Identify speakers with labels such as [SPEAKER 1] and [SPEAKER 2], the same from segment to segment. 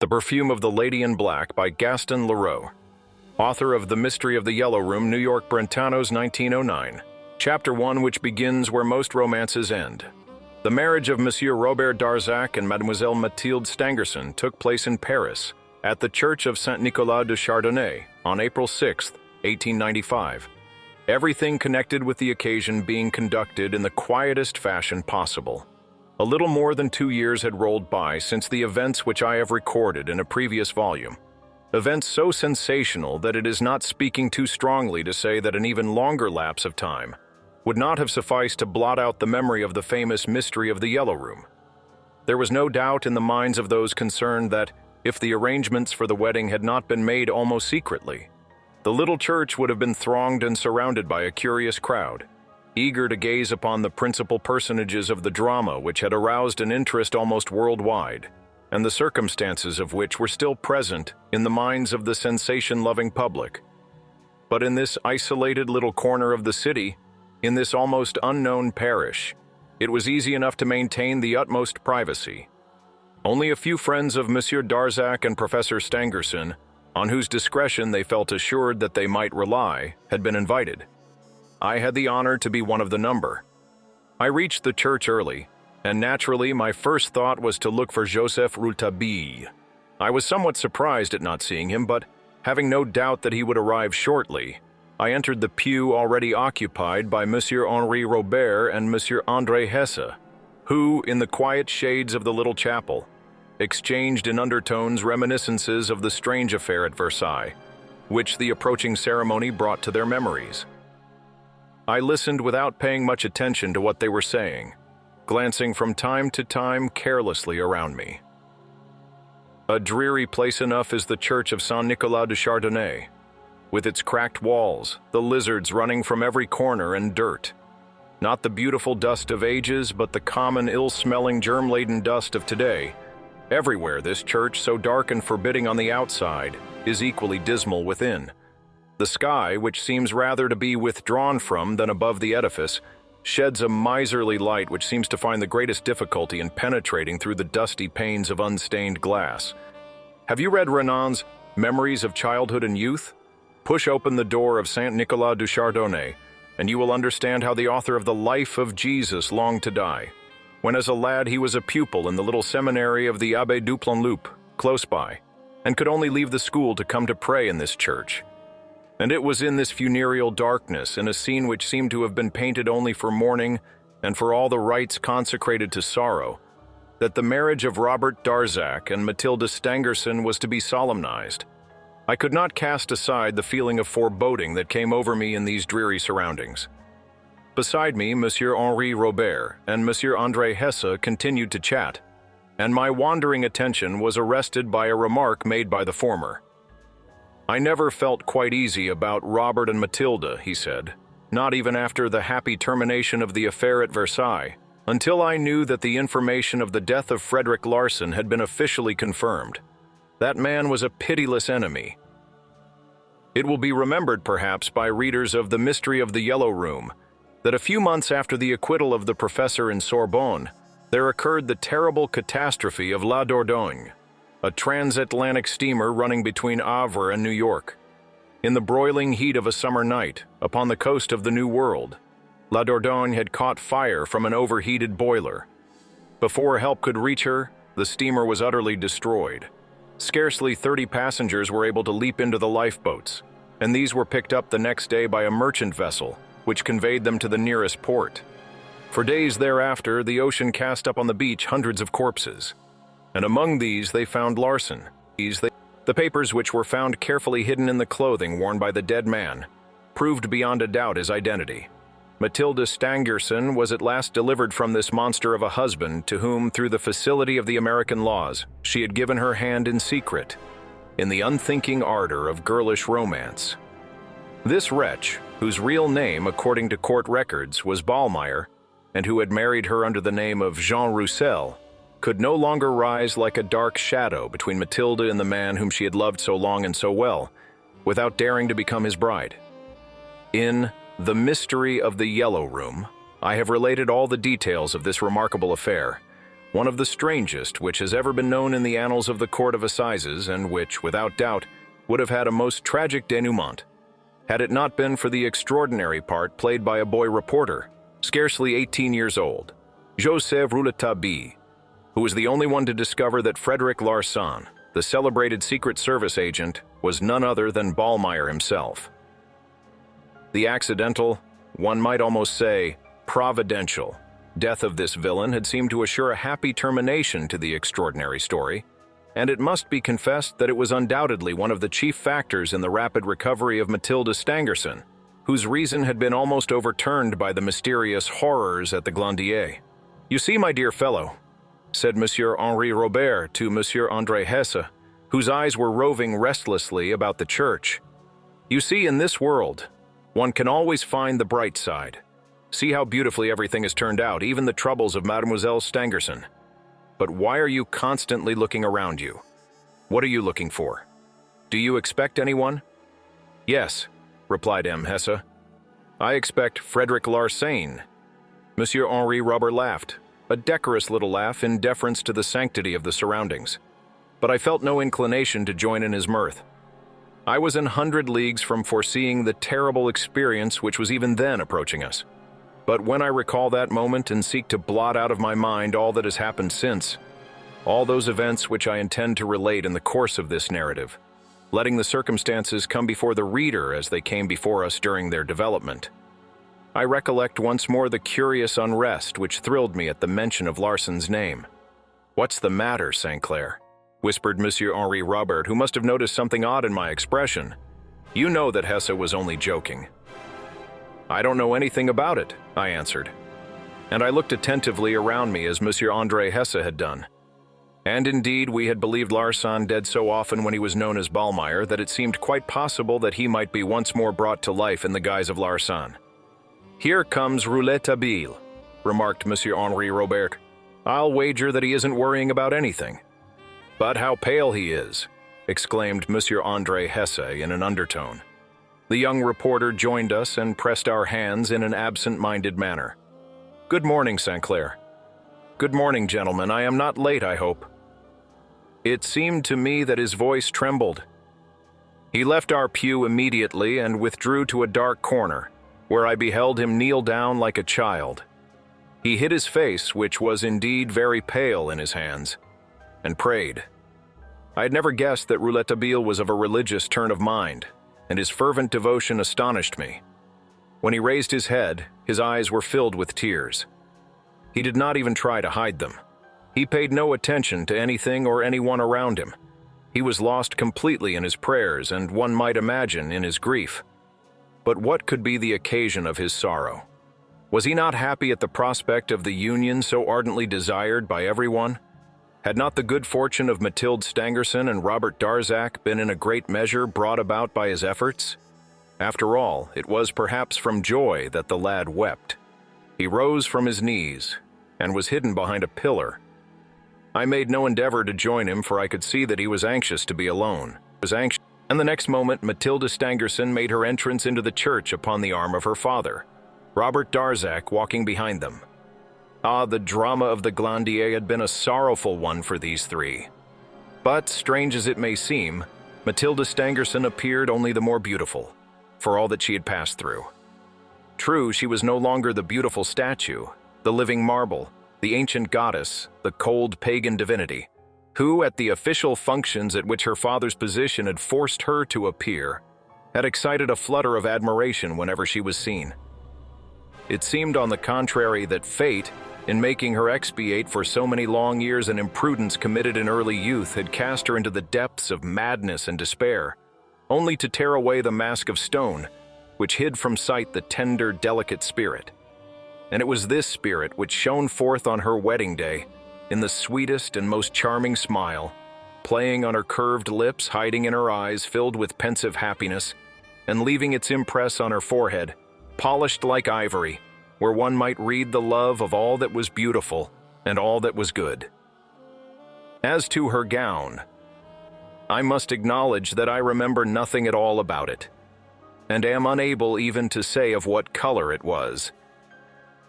[SPEAKER 1] The Perfume of the Lady in Black by Gaston Leroux, author of The Mystery of the Yellow Room, New York, Brentanos, 1909. Chapter 1, which begins where most romances end. The marriage of Monsieur Robert Darzac and Mademoiselle Mathilde Stangerson took place in Paris, at the Church of Saint-Nicolas de Chardonnay, on April 6, 1895. Everything connected with the occasion being conducted in the quietest fashion possible. A little more than 2 years had rolled by since the events which I have recorded in a previous volume. Events so sensational that it is not speaking too strongly to say that an even longer lapse of time would not have sufficed to blot out the memory of the famous mystery of the Yellow Room. There was no doubt in the minds of those concerned that, if the arrangements for the wedding had not been made almost secretly, the little church would have been thronged and surrounded by a curious crowd, eager to gaze upon the principal personages of the drama which had aroused an interest almost worldwide, and the circumstances of which were still present in the minds of the sensation-loving public. But in this isolated little corner of the city, in this almost unknown parish, it was easy enough to maintain the utmost privacy. Only a few friends of Monsieur Darzac and Professor Stangerson, on whose discretion they felt assured that they might rely, had been invited. I had the honor to be one of the number. I reached the church early, and naturally my first thought was to look for Joseph Rouletabille. I was somewhat surprised at not seeing him, but having no doubt that he would arrive shortly, I entered the pew already occupied by Monsieur Henri Robert and Monsieur André Hesse, who, in the quiet shades of the little chapel, exchanged in undertones reminiscences of the strange affair at Versailles, which the approaching ceremony brought to their memories. I listened without paying much attention to what they were saying, glancing from time to time carelessly around me. A dreary place enough is the church of Saint-Nicolas de Chardonnay, with its cracked walls, the lizards running from every corner, and dirt. Not the beautiful dust of ages, but the common ill-smelling germ-laden dust of today. Everywhere this church, so dark and forbidding on the outside, is equally dismal within. The sky, which seems rather to be withdrawn from than above the edifice, sheds a miserly light which seems to find the greatest difficulty in penetrating through the dusty panes of unstained glass. Have you read Renan's Memories of Childhood and Youth? Push open the door of Saint-Nicolas du Chardonnay, and you will understand how the author of the Life of Jesus longed to die, when as a lad he was a pupil in the little seminary of the Abbé Duplanloup, close by, and could only leave the school to come to pray in this church. And it was in this funereal darkness, in a scene which seemed to have been painted only for mourning and for all the rites consecrated to sorrow, that the marriage of Robert Darzac and Mathilde Stangerson was to be solemnized. I could not cast aside the feeling of foreboding that came over me in these dreary surroundings. Beside me, Monsieur Henri Robert and Monsieur André Hesse continued to chat, and my wandering attention was arrested by a remark made by the former. "I never felt quite easy about Robert and Mathilde," he said, "not even after the happy termination of the affair at Versailles, until I knew that the information of the death of Frederick Larsan had been officially confirmed. That man was a pitiless enemy." It will be remembered perhaps by readers of The Mystery of the Yellow Room that a few months after the acquittal of the professor in Sorbonne, there occurred the terrible catastrophe of La Dordogne, a transatlantic steamer running between Havre and New York. In the broiling heat of a summer night, upon the coast of the New World, La Dordogne had caught fire from an overheated boiler. Before help could reach her, the steamer was utterly destroyed. Scarcely 30 passengers were able to leap into the lifeboats, and these were picked up the next day by a merchant vessel, which conveyed them to the nearest port. For days thereafter, the ocean cast up on the beach hundreds of corpses, and among these they found Larsan. The papers, which were found carefully hidden in the clothing worn by the dead man, proved beyond a doubt his identity. Mathilde Stangerson was at last delivered from this monster of a husband to whom, through the facility of the American laws, she had given her hand in secret, in the unthinking ardor of girlish romance. This wretch, whose real name, according to court records, was Ballmeyer, and who had married her under the name of Jean Roussel, could no longer rise like a dark shadow between Mathilde and the man whom she had loved so long and so well, without daring to become his bride. In The Mystery of the Yellow Room, I have related all the details of this remarkable affair, one of the strangest which has ever been known in the annals of the Court of Assizes, and which, without doubt, would have had a most tragic denouement, had it not been for the extraordinary part played by a boy reporter, scarcely 18 years old, Joseph Rouletabille, who was the only one to discover that Frederick Larsan, the celebrated Secret Service agent, was none other than Ballmeyer himself. The accidental, one might almost say, providential, death of this villain had seemed to assure a happy termination to the extraordinary story, and it must be confessed that it was undoubtedly one of the chief factors in the rapid recovery of Mathilde Stangerson, whose reason had been almost overturned by the mysterious horrors at the Glandier. "You see, my dear fellow," said Monsieur Henri Robert to Monsieur André Hesse, whose eyes were roving restlessly about the church, "you see, in this world, one can always find the bright side. See how beautifully everything has turned out, even the troubles of Mademoiselle Stangerson. But why are you constantly looking around you? What are you looking for? Do you expect anyone?" "Yes," replied M. Hesse. "I expect Frederick Larsan." Monsieur Henri Robert laughed, a decorous little laugh in deference to the sanctity of the surroundings. But I felt no inclination to join in his mirth. I was 100 leagues from foreseeing the terrible experience which was even then approaching us. But when I recall that moment and seek to blot out of my mind all that has happened since, all those events which I intend to relate in the course of this narrative, letting the circumstances come before the reader as they came before us during their development, I recollect once more the curious unrest which thrilled me at the mention of Larsan's name. "What's the matter, St. Clair?" whispered Monsieur Henri Robert, who must have noticed something odd in my expression. "You know that Hesse was only joking." "I don't know anything about it," I answered. And I looked attentively around me as Monsieur André Hesse had done. And indeed, we had believed Larsan dead so often when he was known as Ballmeyer that it seemed quite possible that he might be once more brought to life in the guise of Larsan. "Here comes Rouletabille," remarked Monsieur Henri Robert. "I'll wager that he isn't worrying about anything." "But how pale he is!" exclaimed Monsieur André Hesse in an undertone. The young reporter joined us and pressed our hands in an absent-minded manner. "Good morning, St. Clair." "Good morning, gentlemen. I am not late, I hope." It seemed to me that his voice trembled. He left our pew immediately and withdrew to a dark corner, where I beheld him kneel down like a child. He hid his face, which was indeed very pale, in his hands, and prayed. I had never guessed that Rouletabille was of a religious turn of mind, and his fervent devotion astonished me. When he raised his head, his eyes were filled with tears. He did not even try to hide them. He paid no attention to anything or anyone around him. He was lost completely in his prayers and, one might imagine, in his grief. But what could be the occasion of his sorrow? Was he not happy at the prospect of the union so ardently desired by everyone? Had not the good fortune of Mathilde Stangerson and Robert Darzac been in a great measure brought about by his efforts? After all, it was perhaps from joy that the lad wept. He rose from his knees and was hidden behind a pillar. I made no endeavor to join him, for I could see that he was anxious to be alone. And the next moment Mathilde Stangerson made her entrance into the church upon the arm of her father, Robert Darzac walking behind them. Ah, the drama of the Glandier had been a sorrowful one for these three. But, strange as it may seem, Mathilde Stangerson appeared only the more beautiful, for all that she had passed through. True, she was no longer the beautiful statue, the living marble, the ancient goddess, the cold pagan divinity, who, at the official functions at which her father's position had forced her to appear, had excited a flutter of admiration whenever she was seen. It seemed, on the contrary, that fate, in making her expiate for so many long years an imprudence committed in early youth, had cast her into the depths of madness and despair, only to tear away the mask of stone, which hid from sight the tender, delicate spirit. And it was this spirit which shone forth on her wedding day, in the sweetest and most charming smile, playing on her curved lips, hiding in her eyes filled with pensive happiness, and leaving its impress on her forehead, polished like ivory, where one might read the love of all that was beautiful and all that was good. As to her gown, I must acknowledge that I remember nothing at all about it, and am unable even to say of what color it was.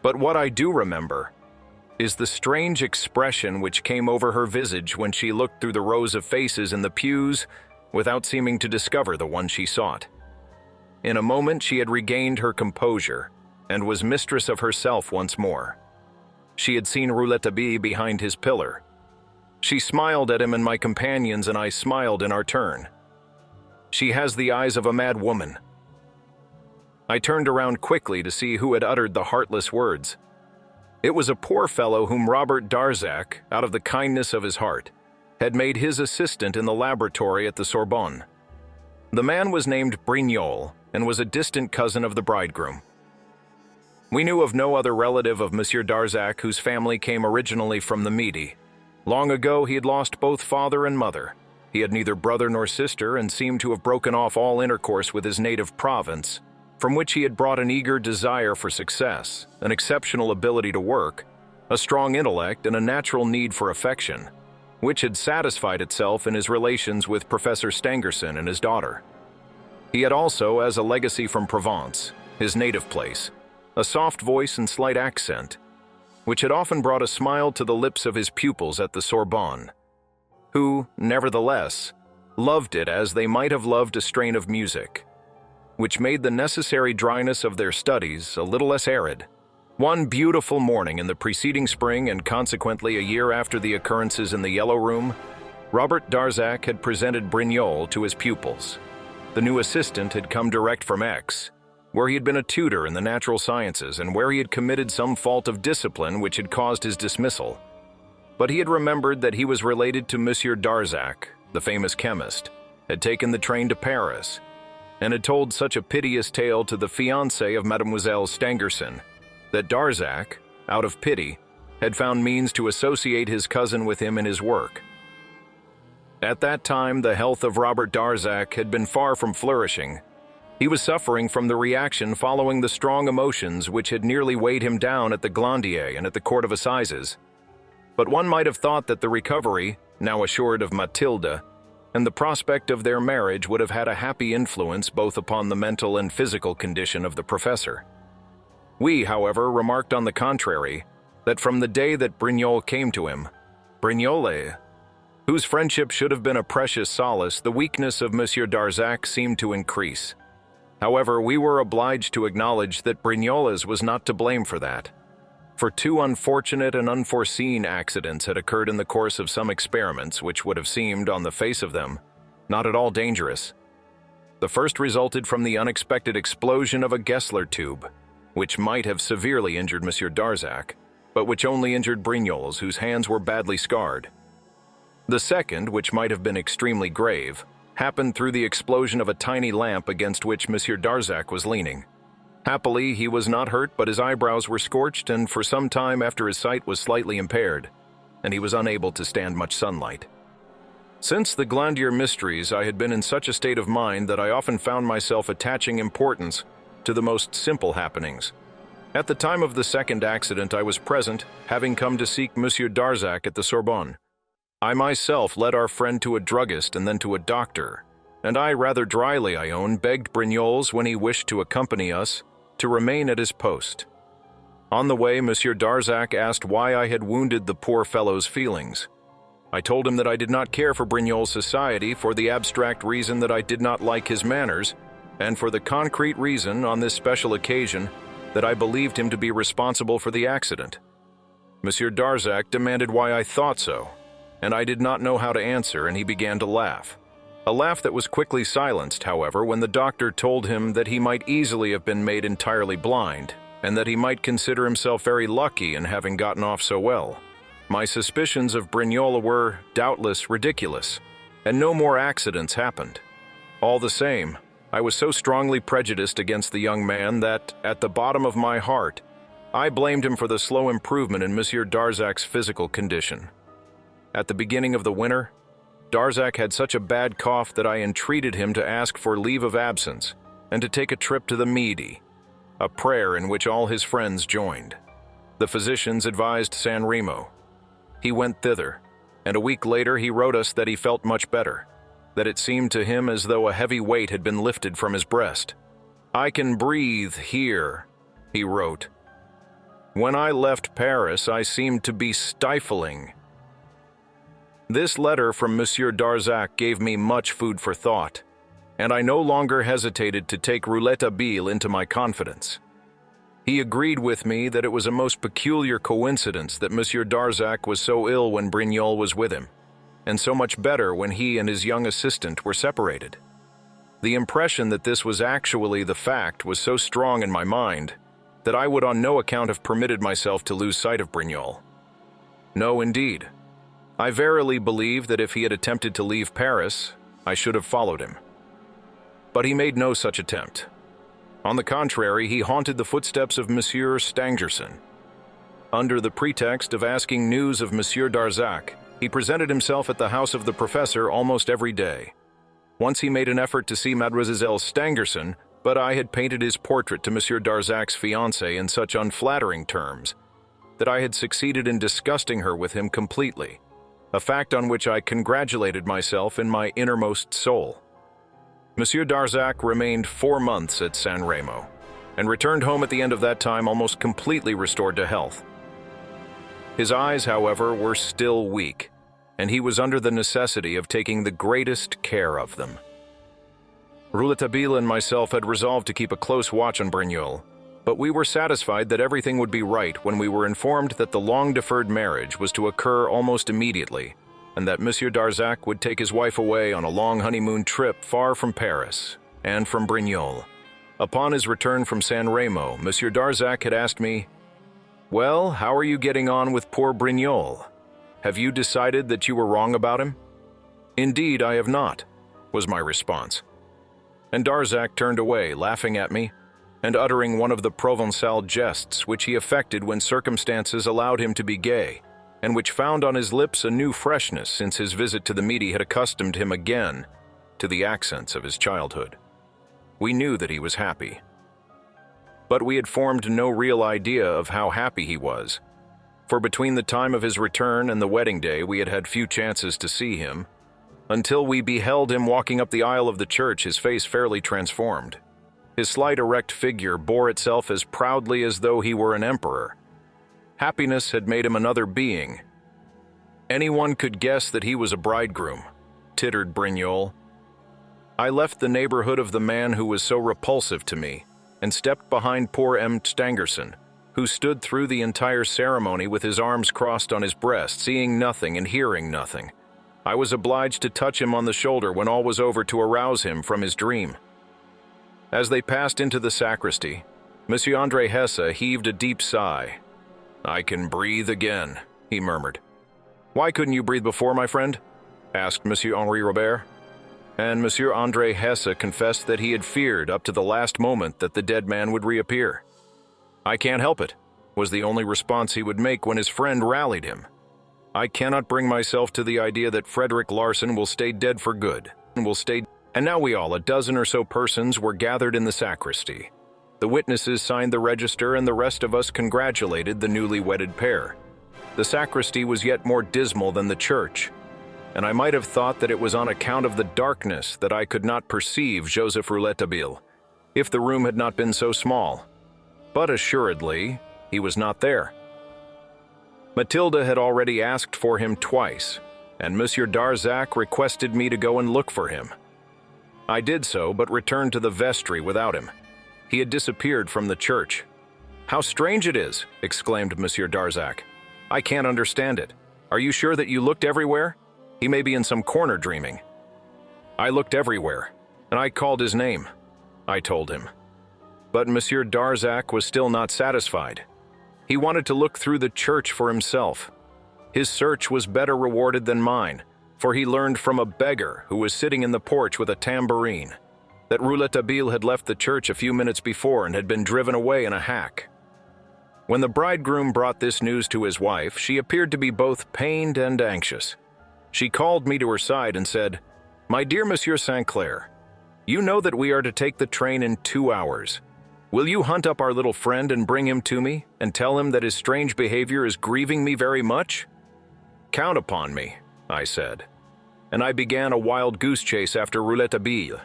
[SPEAKER 1] But what I do remember is the strange expression which came over her visage when she looked through the rows of faces in the pews without seeming to discover the one she sought. In a moment she had regained her composure and was mistress of herself once more. She had seen Rouletabille behind his pillar. She smiled at him, and my companions and I smiled in our turn. She has the eyes of a mad woman. I turned around quickly to see who had uttered the heartless words. It was a poor fellow whom Robert Darzac, out of the kindness of his heart, had made his assistant in the laboratory at the Sorbonne. The man was named Brignolle and was a distant cousin of the bridegroom. We knew of no other relative of Monsieur Darzac whose family came originally from the Midi. Long ago he had lost both father and mother. He had neither brother nor sister and seemed to have broken off all intercourse with his native province, from which he had brought an eager desire for success, an exceptional ability to work, a strong intellect, and a natural need for affection, which had satisfied itself in his relations with Professor Stangerson and his daughter. He had also, as a legacy from Provence, his native place, a soft voice and slight accent, which had often brought a smile to the lips of his pupils at the Sorbonne, who, nevertheless, loved it as they might have loved a strain of music, which made the necessary dryness of their studies a little less arid. One beautiful morning in the preceding spring, and consequently a year after the occurrences in the Yellow Room, Robert Darzac had presented Brignolle to his pupils. The new assistant had come direct from Aix, where he had been a tutor in the natural sciences and where he had committed some fault of discipline which had caused his dismissal. But he had remembered that he was related to Monsieur Darzac, the famous chemist, had taken the train to Paris, and had told such a piteous tale to the fiancée of Mademoiselle Stangerson that Darzac, out of pity, had found means to associate his cousin with him in his work. At that time, the health of Robert Darzac had been far from flourishing. He was suffering from the reaction following the strong emotions which had nearly weighed him down at the Glandier and at the Court of Assizes. But one might have thought that the recovery, now assured of Mathilde, and the prospect of their marriage would have had a happy influence both upon the mental and physical condition of the professor. We, however, remarked on the contrary, that from the day that Brignolle came to him, Brignolle, whose friendship should have been a precious solace, the weakness of Monsieur Darzac seemed to increase. However, we were obliged to acknowledge that Brignolle's was not to blame for that, for two unfortunate and unforeseen accidents had occurred in the course of some experiments which would have seemed, on the face of them, not at all dangerous. The first resulted from the unexpected explosion of a Gessler tube, which might have severely injured Monsieur Darzac, but which only injured Brignolle's, whose hands were badly scarred. The second, which might have been extremely grave, happened through the explosion of a tiny lamp against which Monsieur Darzac was leaning. Happily, he was not hurt, but his eyebrows were scorched, and for some time after his sight was slightly impaired, and he was unable to stand much sunlight. Since the Glandier mysteries, I had been in such a state of mind that I often found myself attaching importance to the most simple happenings. At the time of the second accident, I was present, having come to seek Monsieur Darzac at the Sorbonne. I myself led our friend to a druggist and then to a doctor, and I, rather dryly I own, begged Brignolle's, when he wished to accompany us, to remain at his post. On the way, Monsieur Darzac asked why I had wounded the poor fellow's feelings. I told him that I did not care for Brignolle's society for the abstract reason that I did not like his manners, and for the concrete reason, on this special occasion, that I believed him to be responsible for the accident. Monsieur Darzac demanded why I thought so, and I did not know how to answer, and he began to laugh. A laugh that was quickly silenced, however, when the doctor told him that he might easily have been made entirely blind, and that he might consider himself very lucky in having gotten off so well. My suspicions of Brignolle were, doubtless, ridiculous, and no more accidents happened. All the same, I was so strongly prejudiced against the young man that, at the bottom of my heart, I blamed him for the slow improvement in Monsieur Darzac's physical condition. At the beginning of the winter, Darzac had such a bad cough that I entreated him to ask for leave of absence and to take a trip to the Midi, a prayer in which all his friends joined. The physicians advised San Remo. He went thither, and a week later he wrote us that he felt much better, that it seemed to him as though a heavy weight had been lifted from his breast. "I can breathe here," he wrote. When I left Paris, I seemed to be stifling. This letter from Monsieur Darzac gave me much food for thought, and I no longer hesitated to take Rouletabille into my confidence. He agreed with me that it was a most peculiar coincidence that Monsieur Darzac was so ill when Brignolle was with him, and so much better when he and his young assistant were separated. The impression that this was actually the fact was so strong in my mind that I would on no account have permitted myself to lose sight of Brignolle. No, indeed. I verily believe that if he had attempted to leave Paris, I should have followed him. But he made no such attempt. On the contrary, he haunted the footsteps of Monsieur Stangerson. Under the pretext of asking news of Monsieur Darzac, he presented himself at the house of the professor almost every day. Once he made an effort to see Mademoiselle Stangerson, but I had painted his portrait to Monsieur Darzac's fiancée in such unflattering terms that I had succeeded in disgusting her with him completely, a fact on which I congratulated myself in my innermost soul. Monsieur Darzac remained 4 months at San Remo, and returned home at the end of that time almost completely restored to health. His eyes, however, were still weak, and he was under the necessity of taking the greatest care of them. Rouletabille and myself had resolved to keep a close watch on Brignolle, but we were satisfied that everything would be right when we were informed that the long-deferred marriage was to occur almost immediately, and that Monsieur Darzac would take his wife away on a long honeymoon trip far from Paris and from Brignolle. Upon his return from San Remo, Monsieur Darzac had asked me, "Well, how are you getting on with poor Brignolle? Have you decided that you were wrong about him?" "Indeed, I have not," was my response. And Darzac turned away, laughing at me, and uttering one of the Provençal jests which he affected when circumstances allowed him to be gay, and which found on his lips a new freshness since his visit to the Midi had accustomed him again to the accents of his childhood. We knew that he was happy. But we had formed no real idea of how happy he was, for between the time of his return and the wedding day we had had few chances to see him, until we beheld him walking up the aisle of the church, his face fairly transformed. His slight erect figure bore itself as proudly as though he were an emperor. Happiness had made him another being. Anyone could guess that he was a bridegroom, tittered Brignolle. I left the neighborhood of the man who was so repulsive to me, and stepped behind poor M. Stangerson, who stood through the entire ceremony with his arms crossed on his breast, seeing nothing and hearing nothing. I was obliged to touch him on the shoulder when all was over to arouse him from his dream. As they passed into the sacristy, Monsieur André Hesse heaved a deep sigh. "I can breathe again," he murmured. "Why couldn't you breathe before, my friend?" asked Monsieur Henri Robert. And Monsieur André Hesse confessed that he had feared up to the last moment that the dead man would reappear. "I can't help it," was the only response he would make when his friend rallied him. "I cannot bring myself to the idea that Frederick Larsen will stay dead for good, And now we all, a dozen or so persons, were gathered in the sacristy. The witnesses signed the register, and the rest of us congratulated the newly wedded pair. The sacristy was yet more dismal than the church, and I might have thought that it was on account of the darkness that I could not perceive Joseph Rouletabille, if the room had not been so small. But assuredly, he was not there. Mathilde had already asked for him twice, and Monsieur Darzac requested me to go and look for him. I did so, but returned to the vestry without him. He had disappeared from the church. "How strange it is!" exclaimed Monsieur Darzac. "I can't understand it. Are you sure that you looked everywhere? He may be in some corner dreaming." "I looked everywhere, and I called his name," I told him. But Monsieur Darzac was still not satisfied. He wanted to look through the church for himself. His search was better rewarded than mine, for he learned from a beggar who was sitting in the porch with a tambourine that Rouletabille had left the church a few minutes before and had been driven away in a hack. When the bridegroom brought this news to his wife, she appeared to be both pained and anxious. She called me to her side and said, "My dear Monsieur St. Clair, you know that we are to take the train in 2 hours. Will you hunt up our little friend and bring him to me, and tell him that his strange behavior is grieving me very much?" "Count upon me," I said, and I began a wild goose chase after Rouletabille.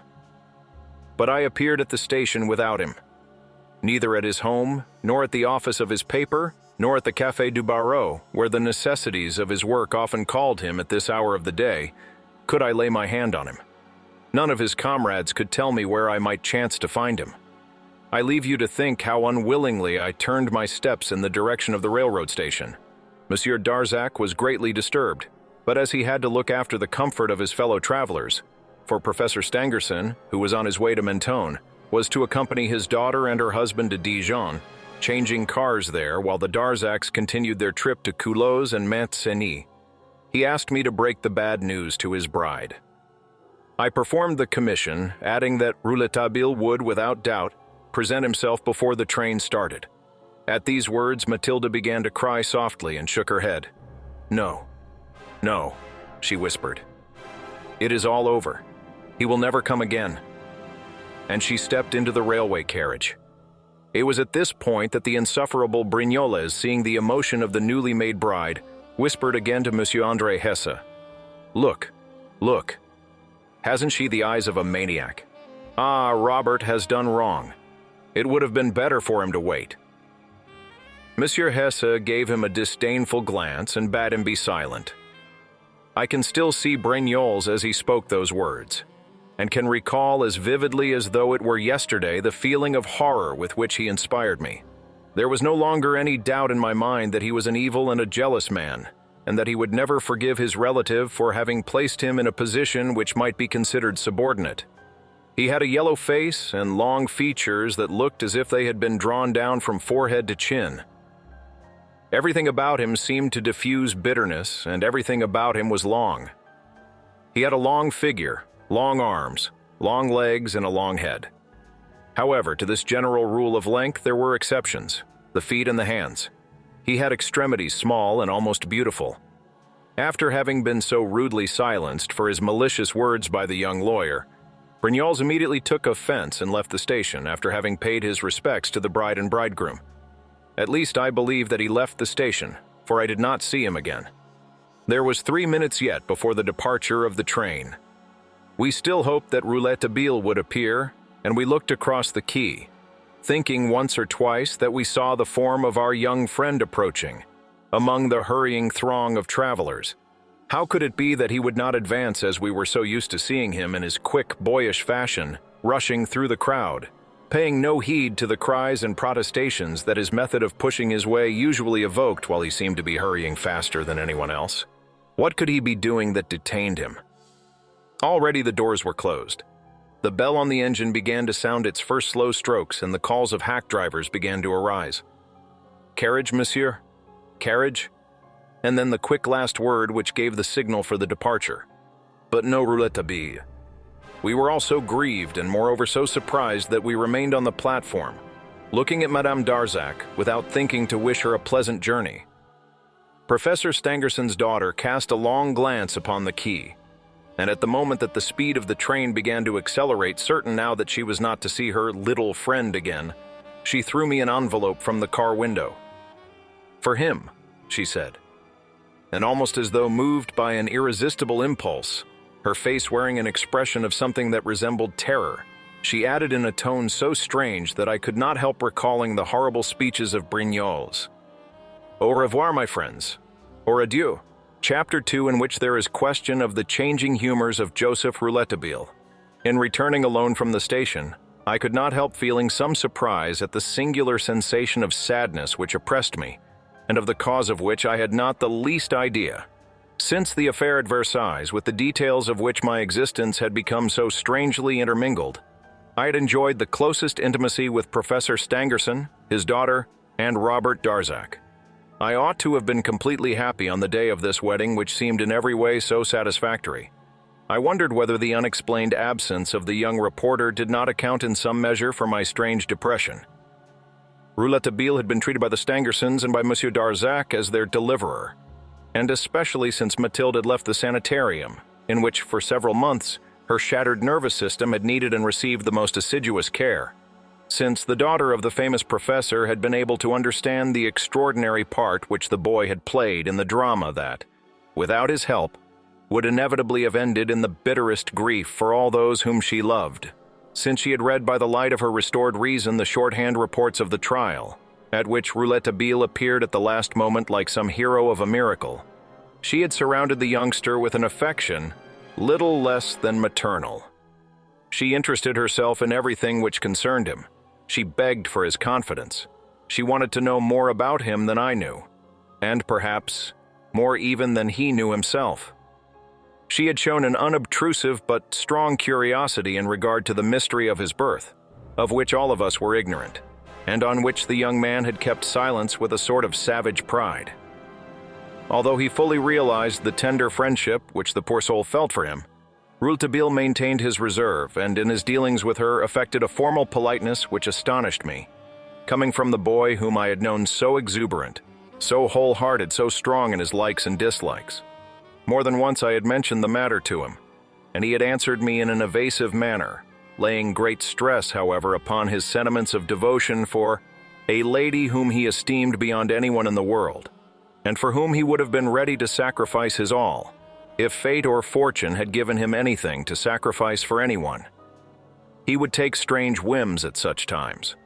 [SPEAKER 1] But I appeared at the station without him. Neither at his home, nor at the office of his paper, nor at the Café du Barreau, where the necessities of his work often called him at this hour of the day, could I lay my hand on him. None of his comrades could tell me where I might chance to find him. I leave you to think how unwillingly I turned my steps in the direction of the railroad station. Monsieur Darzac was greatly disturbed, but as he had to look after the comfort of his fellow travelers, for Professor Stangerson, who was on his way to Mentone, was to accompany his daughter and her husband to Dijon, changing cars there while the Darzacs continued their trip to Culoz and Mont-Cenis. He asked me to break the bad news to his bride. I performed the commission, adding that Rouletabille would, without doubt, present himself before the train started. At these words, Mathilde began to cry softly and shook her head. "No, no," she whispered. "It is all over. He will never come again." And she stepped into the railway carriage. It was at this point that the insufferable Brignoles, seeing the emotion of the newly made bride, whispered again to Monsieur André Hesse, "Look, look. Hasn't she the eyes of a maniac? Ah, Robert has done wrong. It would have been better for him to wait." Monsieur Hesse gave him a disdainful glance and bade him be silent. I can still see Brignoles as he spoke those words, and can recall as vividly as though it were yesterday the feeling of horror with which he inspired me. There was no longer any doubt in my mind that he was an evil and a jealous man, and that he would never forgive his relative for having placed him in a position which might be considered subordinate. He had a yellow face and long features that looked as if they had been drawn down from forehead to chin. Everything about him seemed to diffuse bitterness, and everything about him was long. He had a long figure, long arms, long legs, and a long head. However, to this general rule of length there were exceptions, the feet and the hands. He had extremities small and almost beautiful. After having been so rudely silenced for his malicious words by the young lawyer, Brignoles immediately took offense and left the station after having paid his respects to the bride and bridegroom. At least I believe that he left the station, for I did not see him again. There was 3 minutes yet before the departure of the train. We still hoped that Rouletabille would appear, and we looked across the quay, thinking once or twice that we saw the form of our young friend approaching, among the hurrying throng of travelers. How could it be that he would not advance as we were so used to seeing him in his quick, boyish fashion, rushing through the crowd, paying no heed to the cries and protestations that his method of pushing his way usually evoked while he seemed to be hurrying faster than anyone else? What could he be doing that detained him? Already the doors were closed. The bell on the engine began to sound its first slow strokes, and the calls of hack drivers began to arise. "Carriage, monsieur? Carriage?" And then the quick last word which gave the signal for the departure. But no Rouletabille. We were all so grieved and moreover so surprised that we remained on the platform, looking at Madame Darzac without thinking to wish her a pleasant journey. Professor Stangerson's daughter cast a long glance upon the quay, and at the moment that the speed of the train began to accelerate, certain now that she was not to see her little friend again, she threw me an envelope from the car window. "For him," she said, and almost as though moved by an irresistible impulse, her face wearing an expression of something that resembled terror, she added in a tone so strange that I could not help recalling the horrible speeches of Brignoles. "Au revoir, my friends, or adieu." Chapter 2, in which there is question of the changing humors of Joseph Rouletabille. In returning alone from the station, I could not help feeling some surprise at the singular sensation of sadness which oppressed me, and of the cause of which I had not the least idea. Since the affair at Versailles, with the details of which my existence had become so strangely intermingled, I had enjoyed the closest intimacy with Professor Stangerson, his daughter, and Robert Darzac. I ought to have been completely happy on the day of this wedding, which seemed in every way so satisfactory. I wondered whether the unexplained absence of the young reporter did not account in some measure for my strange depression. Rouletabille had been treated by the Stangersons and by Monsieur Darzac as their deliverer, and especially since Mathilde had left the sanitarium, in which for several months her shattered nervous system had needed and received the most assiduous care, since the daughter of the famous professor had been able to understand the extraordinary part which the boy had played in the drama that, without his help, would inevitably have ended in the bitterest grief for all those whom she loved, since she had read by the light of her restored reason the shorthand reports of the trial, at which Rouletabille appeared at the last moment like some hero of a miracle. She had surrounded the youngster with an affection little less than maternal. She interested herself in everything which concerned him. She begged for his confidence. She wanted to know more about him than I knew, and perhaps more even than he knew himself. She had shown an unobtrusive but strong curiosity in regard to the mystery of his birth, of which all of us were ignorant, and on which the young man had kept silence with a sort of savage pride. Although he fully realized the tender friendship which the poor soul felt for him, Rouletabille maintained his reserve, and in his dealings with her affected a formal politeness which astonished me, coming from the boy whom I had known so exuberant, so wholehearted, so strong in his likes and dislikes. More than once I had mentioned the matter to him, and he had answered me in an evasive manner, laying great stress, however, upon his sentiments of devotion for a lady whom he esteemed beyond anyone in the world, and for whom he would have been ready to sacrifice his all, if fate or fortune had given him anything to sacrifice for anyone. He would take strange whims at such times.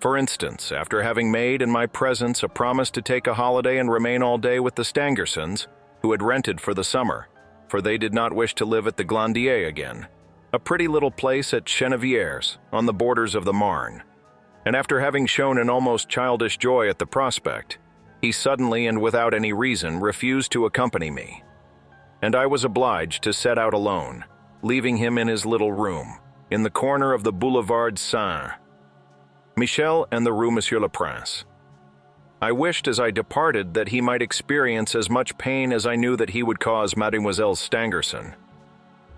[SPEAKER 1] For instance, after having made in my presence a promise to take a holiday and remain all day with the Stangersons, who had rented for the summer, for they did not wish to live at the Glandier again, a pretty little place at Chenevières, on the borders of the Marne. And after having shown an almost childish joy at the prospect, he suddenly and without any reason refused to accompany me, and I was obliged to set out alone, leaving him in his little room, in the corner of the Boulevard Saint-Michel and the Rue Monsieur le Prince. I wished as I departed that he might experience as much pain as I knew that he would cause Mademoiselle Stangerson.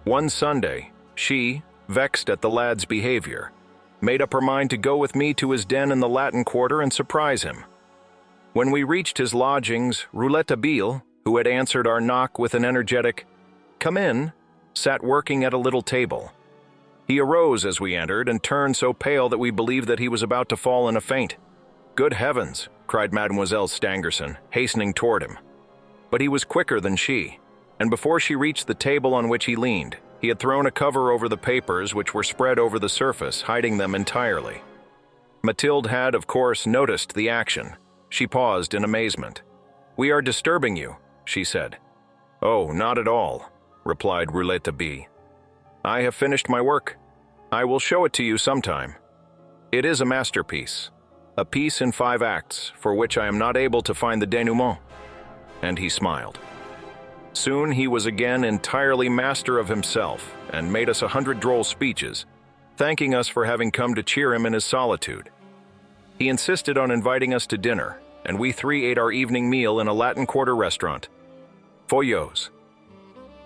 [SPEAKER 1] One Sunday, she, vexed at the lad's behavior, made up her mind to go with me to his den in the Latin Quarter and surprise him. When we reached his lodgings, Rouletabille, who had answered our knock with an energetic "Come in," sat working at a little table. He arose as we entered and turned so pale that we believed that he was about to fall in a faint. "Good heavens!" cried Mademoiselle Stangerson, hastening toward him. But he was quicker than she, and before she reached the table on which he leaned, he had thrown a cover over the papers which were spread over the surface, hiding them entirely. Mathilde had, of course, noticed the action. She paused in amazement. "We are disturbing you," she said. "Oh, not at all," replied Rouletabille. "I have finished my work. I will show it to you sometime. It is a masterpiece, a piece in 5 acts, for which I am not able to find the denouement." And he smiled. Soon he was again entirely master of himself, and made us 100 droll speeches, thanking us for having come to cheer him in his solitude. He insisted on inviting us to dinner, and we 3 ate our evening meal in a Latin Quarter restaurant, Foyot's.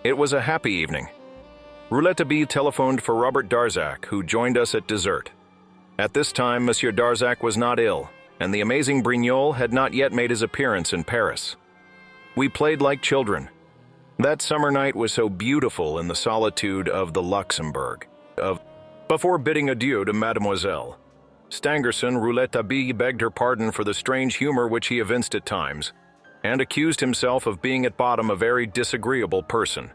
[SPEAKER 1] It was a happy evening. Rouletabille telephoned for Robert Darzac, who joined us at dessert. At this time, Monsieur Darzac was not ill, and the amazing Brignol had not yet made his appearance in Paris. We played like children. That summer night was so beautiful in the solitude of the Luxembourg. Before bidding adieu to Mademoiselle Stangerson, Rouletabille begged her pardon for the strange humor which he evinced at times, and accused himself of being at bottom a very disagreeable person.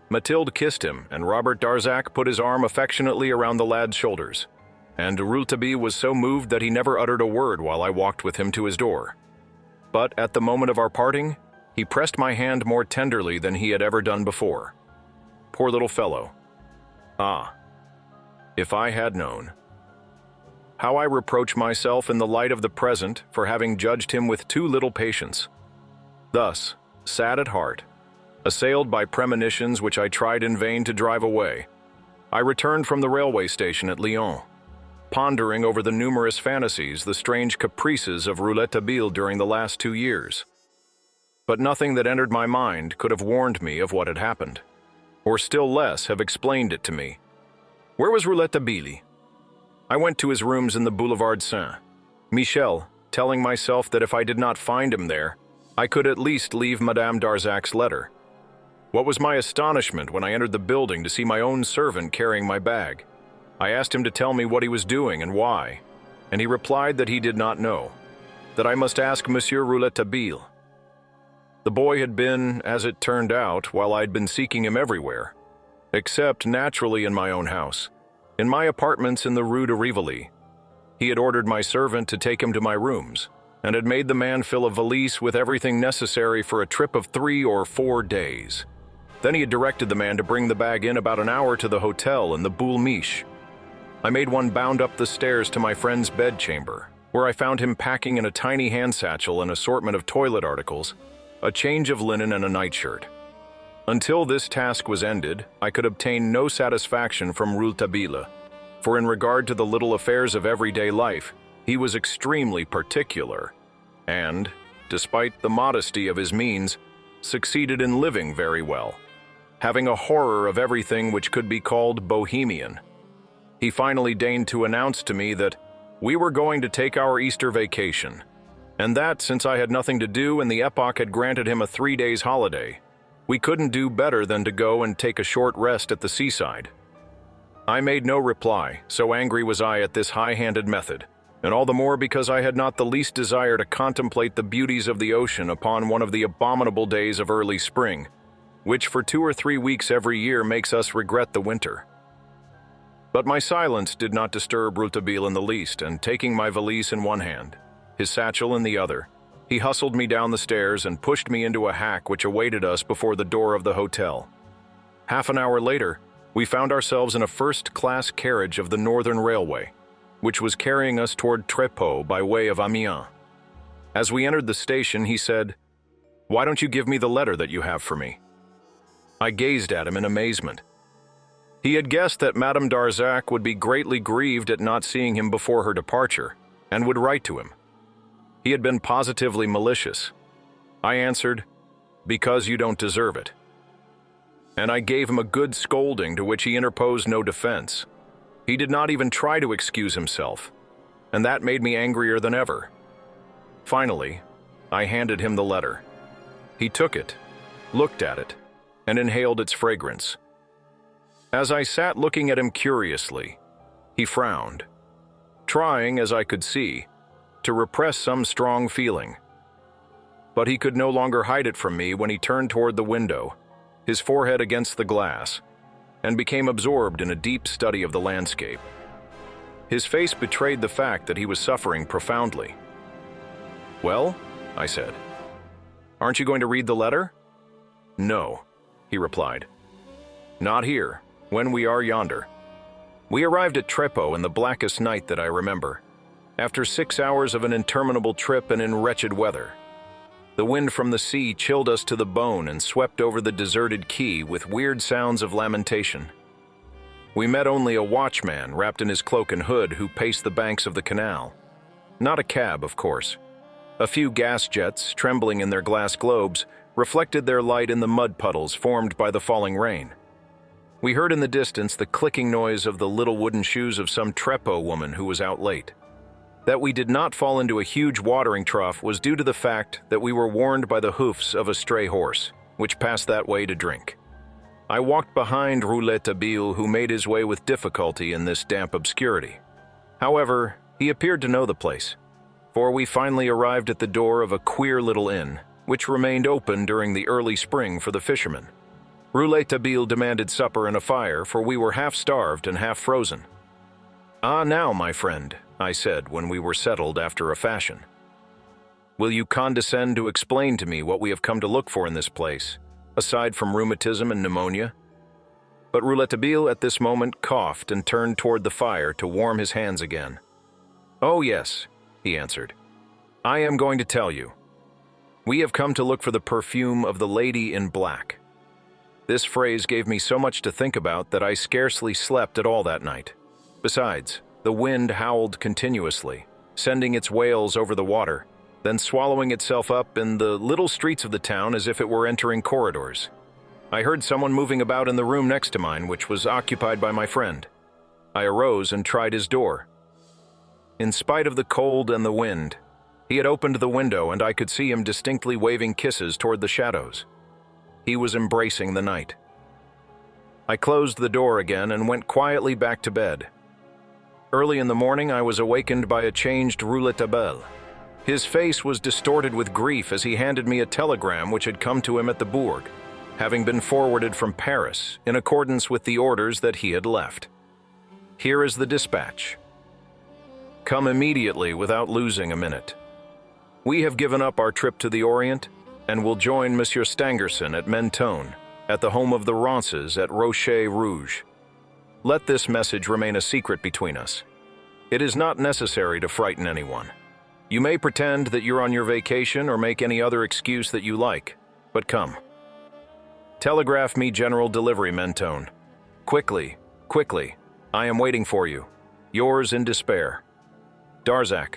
[SPEAKER 1] Mathilde kissed him, and Robert Darzac put his arm affectionately around the lad's shoulders, and Rouletabille was so moved that he never uttered a word while I walked with him to his door. But at the moment of our parting, he pressed my hand more tenderly than he had ever done before. Poor little fellow. Ah, if I had known. How I reproach myself in the light of the present for having judged him with too little patience. Thus, sad at heart, assailed by premonitions which I tried in vain to drive away, I returned from the railway station at Lyon, pondering over the numerous fantasies, the strange caprices of Rouletabille during the last 2 years. But nothing that entered my mind could have warned me of what had happened, or still less have explained it to me. Where was Rouletabille? I went to his rooms in the Boulevard Saint-Michel, telling myself that if I did not find him there, I could at least leave Madame Darzac's letter. What was my astonishment when I entered the building to see my own servant carrying my bag. I asked him to tell me what he was doing and why, and he replied that he did not know, that I must ask Monsieur Rouletabille. The boy had been, as it turned out, while I'd been seeking him everywhere, except naturally in my own house, in my apartments in the Rue de Rivoli. He had ordered my servant to take him to my rooms, and had made the man fill a valise with everything necessary for a trip of 3 or 4 days. Then he had directed the man to bring the bag in about an hour to the hotel in the Boule Miche. I made one bound up the stairs to my friend's bedchamber, where I found him packing in a tiny hand satchel an assortment of toilet articles, a change of linen and a nightshirt. Until this task was ended, I could obtain no satisfaction from Rouletabille, for in regard to the little affairs of everyday life, he was extremely particular, and, despite the modesty of his means, succeeded in living very well, having a horror of everything which could be called bohemian. He finally deigned to announce to me that we were going to take our Easter vacation, and that, since I had nothing to do and the epoch had granted him a 3 days holiday, we couldn't do better than to go and take a short rest at the seaside. I made no reply, so angry was I at this high-handed method, and all the more because I had not the least desire to contemplate the beauties of the ocean upon one of the abominable days of early spring, which for 2 or 3 weeks every year makes us regret the winter. But my silence did not disturb Rouletabille in the least, and taking my valise in one hand, his satchel in the other, he hustled me down the stairs and pushed me into a hack which awaited us before the door of the hotel. Half an hour later, we found ourselves in a first-class carriage of the Northern Railway, which was carrying us toward Trepeau by way of Amiens. As we entered the station, he said, "Why don't you give me the letter that you have for me?" I gazed at him in amazement. He had guessed that Madame Darzac would be greatly grieved at not seeing him before her departure, and would write to him. He had been positively malicious. I answered, "Because you don't deserve it." And I gave him a good scolding, to which he interposed no defense. He did not even try to excuse himself, and that made me angrier than ever. Finally, I handed him the letter. He took it, looked at it, and inhaled its fragrance. As I sat looking at him curiously, he frowned, trying, as I could see, to repress some strong feeling. But he could no longer hide it from me when he turned toward the window, his forehead against the glass, and became absorbed in a deep study of the landscape. His face betrayed the fact that he was suffering profoundly. "Well," I said, "aren't you going to read the letter?" "No," he replied. "Not here, when we are yonder." We arrived at Trepeau in the blackest night that I remember, after 6 hours of an interminable trip and in wretched weather. The wind from the sea chilled us to the bone and swept over the deserted quay with weird sounds of lamentation. We met only a watchman wrapped in his cloak and hood who paced the banks of the canal. Not a cab, of course. A few gas jets, trembling in their glass globes, reflected their light in the mud puddles formed by the falling rain. We heard in the distance the clicking noise of the little wooden shoes of some Trepeau woman who was out late. That we did not fall into a huge watering trough was due to the fact that we were warned by the hoofs of a stray horse, which passed that way to drink. I walked behind Rouletabille, who made his way with difficulty in this damp obscurity. However, he appeared to know the place, for we finally arrived at the door of a queer little inn, which remained open during the early spring for the fishermen. Rouletabille demanded supper and a fire, for we were half starved and half frozen. "Ah, now, my friend," I said when we were settled after a fashion, "will you condescend to explain to me what we have come to look for in this place, aside from rheumatism and pneumonia?" But Rouletabille at this moment coughed and turned toward the fire to warm his hands again. "Oh yes," he answered. "I am going to tell you. We have come to look for the perfume of the lady in black." This phrase gave me so much to think about that I scarcely slept at all that night. Besides, the wind howled continuously, sending its wails over the water, then swallowing itself up in the little streets of the town as if it were entering corridors. I heard someone moving about in the room next to mine, which was occupied by my friend. I arose and tried his door. In spite of the cold and the wind, he had opened the window and I could see him distinctly waving kisses toward the shadows. He was embracing the night. I closed the door again and went quietly back to bed. Early in the morning, I was awakened by a changed Rouletabille. His face was distorted with grief as he handed me a telegram which had come to him at the Bourg, having been forwarded from Paris in accordance with the orders that he had left. Here is the dispatch. Come immediately without losing a minute. We have given up our trip to the Orient and will join Monsieur Stangerson at Mentone, at the home of the Ronces at Rocher Rouge. Let this message remain a secret between us. It is not necessary to frighten anyone. You may pretend that you're on your vacation or make any other excuse that you like, but come. Telegraph me general delivery, Mentone. Quickly, quickly. I am waiting for you. Yours in despair. Darzac.